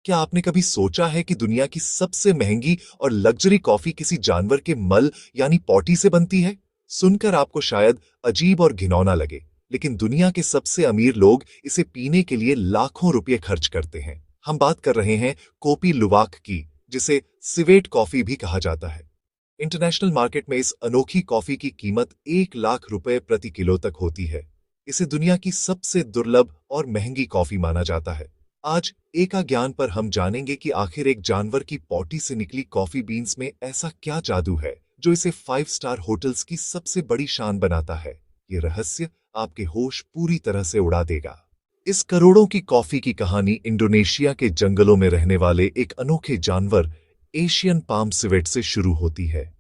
क्या आपने कभी सोचा है कि दुनिया की सबसे महंगी और लग्जरी कॉफी किसी जानवर के मल यानी पॉटी से बनती है? सुनकर आपको शायद अजीब और घिनौना लगे, लेकिन दुनिया के सबसे अमीर लोग इसे पीने के लिए लाखों रुपए खर्च करते हैं। हम बात कर रहे हैं कोपी लुवाक की, जिसे सिवेट कॉफी भी कहा जाता है। इंटरनेशनल मार्केट में इस अनोखी कॉफी की कीमत 1 लाख रुपए प्रति किलो तक होती है। इसे दुनिया की सबसे दुर्लभ और महंगी कॉफी माना जाता है। आज एका ज्ञान पर हम जानेंगे कि आखिर एक जानवर की पॉटी से निकली कॉफी बीन्स में ऐसा क्या जादू है जो इसे 5 स्टार होटल्स की सबसे बड़ी शान बनाता है। ये रहस्य आपके होश पूरी तरह से उड़ा देगा। इस करोड़ों की कॉफी की कहानी इंडोनेशिया के जंगलों में रहने वाले एक अनोखे जानवर एशियन पाम सिवेट से शुरू होती है।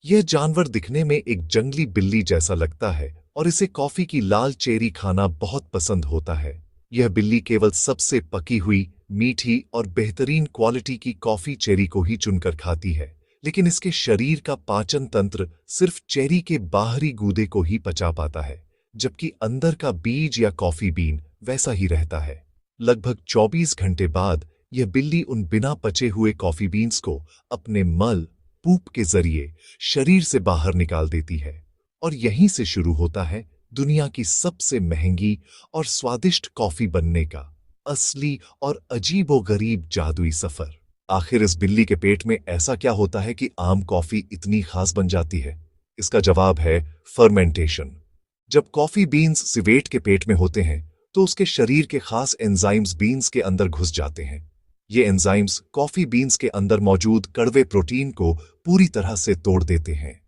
यह जानवर दिखने में एक जंगली बिल्ली जैसा लगता है और इसे कॉफी की लाल चेरी खाना बहुत पसंद होता है। यह बिल्ली केवल सबसे पकी हुई, मीठी और बेहतरीन क्वालिटी की कॉफी चेरी को ही चुनकर खाती है, लेकिन इसके शरीर का पाचन तंत्र सिर्फ चेरी के बाहरी गूदे को ही पचा पाता है, जबकि अंदर का बीज या कॉफी बीन वैसा ही रहता है। लगभग 24 घंटे बाद यह बिल्ली उन बिना पचे हुए कॉफी बीन्स को अपने मल पूप के जरिए शरीर से बाहर निकाल देती है, और यहीं से शुरू होता है दुनिया की सबसे महंगी और स्वादिष्ट कॉफी बनने का असली और अजीबोगरीब जादुई सफर। आखिर इस बिल्ली के पेट में ऐसा क्या होता है कि आम कॉफी इतनी खास बन जाती है? इसका जवाब है फर्मेंटेशन। जब कॉफी बीन्स सिवेट के पेट में होते हैं तो उसके शरीर के खास एंजाइम्स बीन्स के अंदर घुस जाते हैं। ये एंजाइम्स कॉफी बीन्स के अंदर मौजूद कड़वे प्रोटीन को पूरी तरह से तोड़ देते हैं।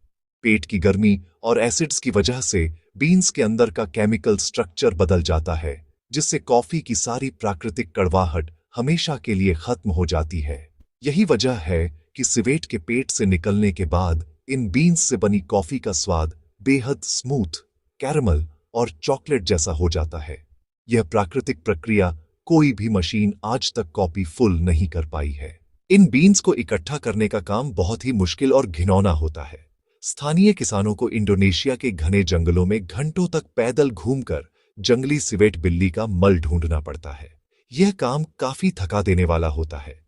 पेट की गर्मी और एसिड्स की वजह से बीन्स के अंदर का केमिकल स्ट्रक्चर बदल जाता है, जिससे कॉफी की सारी प्राकृतिक कड़वाहट हमेशा के लिए खत्म हो जाती है। यही वजह है कि सिवेट के पेट से निकलने के बाद इन बीन्स से बनी कॉफी का स्वाद बेहद स्मूथ, कैरमल और चॉकलेट जैसा हो जाता है। यह प्राकृतिक प्रक्रिया कोई भी मशीन आज तक कॉपी फुल नहीं कर पाई है। इन बीन्स को इकट्ठा करने का काम बहुत ही मुश्किल और घिनौना होता है। स्थानीय किसानों को इंडोनेशिया के घने जंगलों में घंटों तक पैदल घूमकर जंगली सिवेट बिल्ली का मल ढूंढना पड़ता है। यह काम काफी थका देने वाला होता है।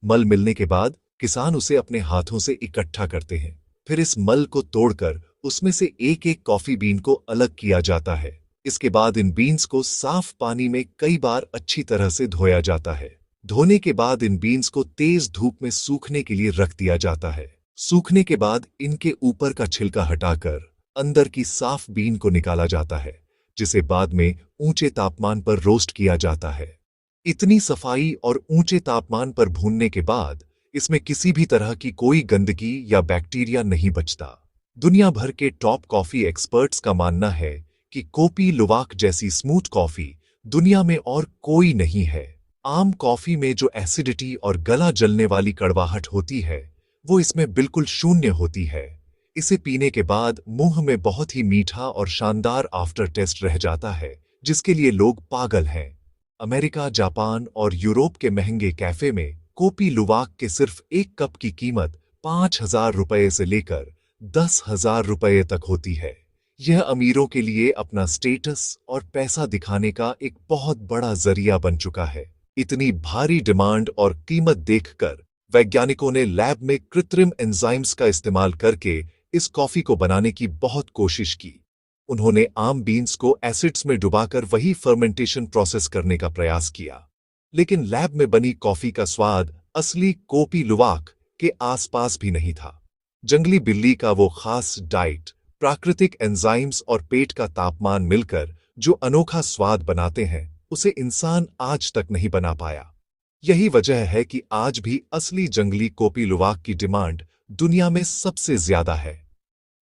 मल मिलने के बाद किसान उसे अपने हाथों से इकट्ठा करते हैं। फिर इस मल को तोड़कर उसमें से एक एक कॉफी बीन को अलग किया जाता है। इसके बाद इन बीन्स को साफ पानी में कई बार अच्छी तरह से धोया जाता है। धोने के बाद इन बीन्स को तेज धूप में सूखने के लिए रख दिया जाता है। सूखने के बाद इनके ऊपर का छिलका हटाकर अंदर की साफ बीन को निकाला जाता है, जिसे बाद में ऊंचे तापमान पर रोस्ट किया जाता है। इतनी सफाई और ऊंचे तापमान पर भूनने के बाद इसमें किसी भी तरह की कोई गंदगी या बैक्टीरिया नहीं बचता। दुनिया भर के टॉप कॉफी एक्सपर्ट्स का मानना है कि कोपी लुवाक जैसी स्मूथ कॉफी दुनिया में और कोई नहीं है। आम कॉफी में जो एसिडिटी और गला जलने वाली कड़वाहट होती है, वो इसमें बिल्कुल शून्य होती है। इसे पीने के बाद मुंह में बहुत ही मीठा और शानदार आफ्टर टेस्ट रह जाता है, जिसके लिए लोग पागल हैं। अमेरिका, जापान और यूरोप के महंगे कैफे में कोपी लुवाक के सिर्फ एक कप की कीमत 5,000 रुपये से लेकर 10,000 रुपये तक होती है। यह अमीरों के लिए अपना स्टेटस और पैसा दिखाने का एक बहुत बड़ा जरिया बन चुका है। इतनी भारी डिमांड और कीमत देखकर वैज्ञानिकों ने लैब में कृत्रिम एंजाइम्स का इस्तेमाल करके इस कॉफी को बनाने की बहुत कोशिश की। उन्होंने आम बीन्स को एसिड्स में डुबाकर वही फर्मेंटेशन प्रोसेस करने का प्रयास किया, लेकिन लैब में बनी कॉफी का स्वाद असली कोपी लुवाक के आसपास भी नहीं था। जंगली बिल्ली का वो खास डाइट, प्राकृतिक एंजाइम्स और पेट का तापमान मिलकर जो अनोखा स्वाद बनाते हैं, उसे इंसान आज तक नहीं बना पाया। यही वजह है कि आज भी असली जंगली कोपी लुवाक की डिमांड दुनिया में सबसे ज्यादा है।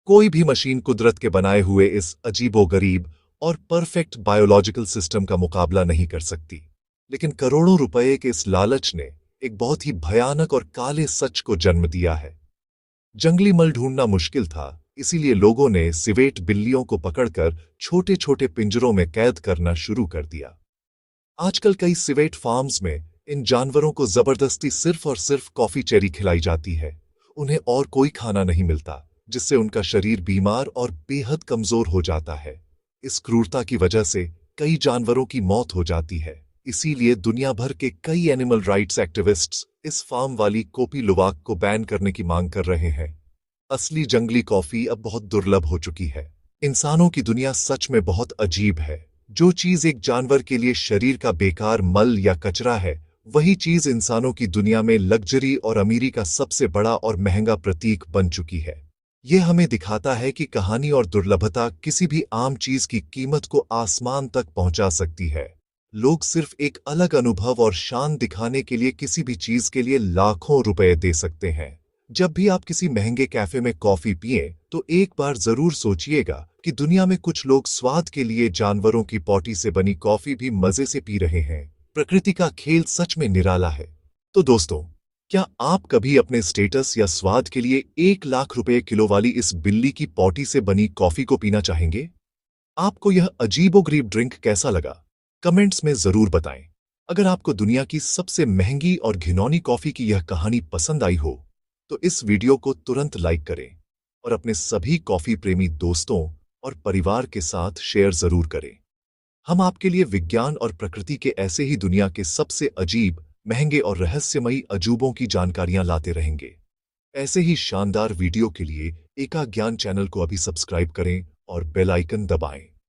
कोई भी मशीन कुदरत के बनाए हुए इस अजीबोगरीब और परफेक्ट बायोलॉजिकल सिस्टम का मुकाबला नहीं कर सकती। लेकिन करोड़ों रुपए के इस लालच ने एक बहुत ही भयानक और काले सच को जन्म दिया है। जंगली मल ढूंढना मुश्किल था, इसीलिए लोगों ने सिवेट बिल्लियों को पकड़कर छोटे छोटे पिंजरों में कैद करना शुरू कर दिया। आजकल कई सिवेट फार्म्स में इन जानवरों को जबरदस्ती सिर्फ और सिर्फ कॉफी चेरी खिलाई जाती है। उन्हें और कोई खाना नहीं मिलता, जिससे उनका शरीर बीमार और बेहद कमजोर हो जाता है। इस क्रूरता की वजह से कई जानवरों की मौत हो जाती है। इसीलिए दुनिया भर के कई एनिमल राइट्स एक्टिविस्ट्स इस फार्म वाली कॉफी लुवाक को बैन करने की मांग कर रहे हैं। असली जंगली कॉफी अब बहुत दुर्लभ हो चुकी है। इंसानों की दुनिया सच में बहुत अजीब है। जो चीज एक जानवर के लिए शरीर का बेकार मल या कचरा है, वही चीज इंसानों की दुनिया में लग्जरी और अमीरी का सबसे बड़ा और महंगा प्रतीक बन चुकी है। यह हमें दिखाता है कि कहानी और दुर्लभता किसी भी आम चीज की कीमत को आसमान तक पहुंचा सकती है। लोग सिर्फ एक अलग अनुभव और शान दिखाने के लिए किसी भी चीज के लिए लाखों रुपए दे सकते हैं। जब भी आप किसी महंगे कैफे में कॉफी पिए, तो एक बार जरूर सोचिएगा कि दुनिया में कुछ लोग स्वाद के लिए जानवरों की पॉटी से बनी कॉफी भी मजे से पी रहे हैं। प्रकृति का खेल सच में निराला है। तो दोस्तों, क्या आप कभी अपने स्टेटस या स्वाद के लिए 1 लाख रुपए किलो वाली इस बिल्ली की पॉटी से बनी कॉफी को पीना चाहेंगे? आपको यह अजीबोगरीब ड्रिंक कैसा लगा? कमेंट्स में जरूर बताएं। अगर आपको दुनिया की सबसे महंगी और घिनौनी कॉफी की यह कहानी पसंद आई हो, तो इस वीडियो को तुरंत लाइक करें और अपने सभी कॉफी प्रेमी दोस्तों और परिवार के साथ शेयर जरूर करें। हम आपके लिए विज्ञान और प्रकृति के ऐसे ही दुनिया के सबसे अजीब, महंगे और रहस्यमयी अजूबों की जानकारियां लाते रहेंगे। ऐसे ही शानदार वीडियो के लिए एका ज्ञान चैनल को अभी सब्सक्राइब करें और बेल आइकन दबाएं।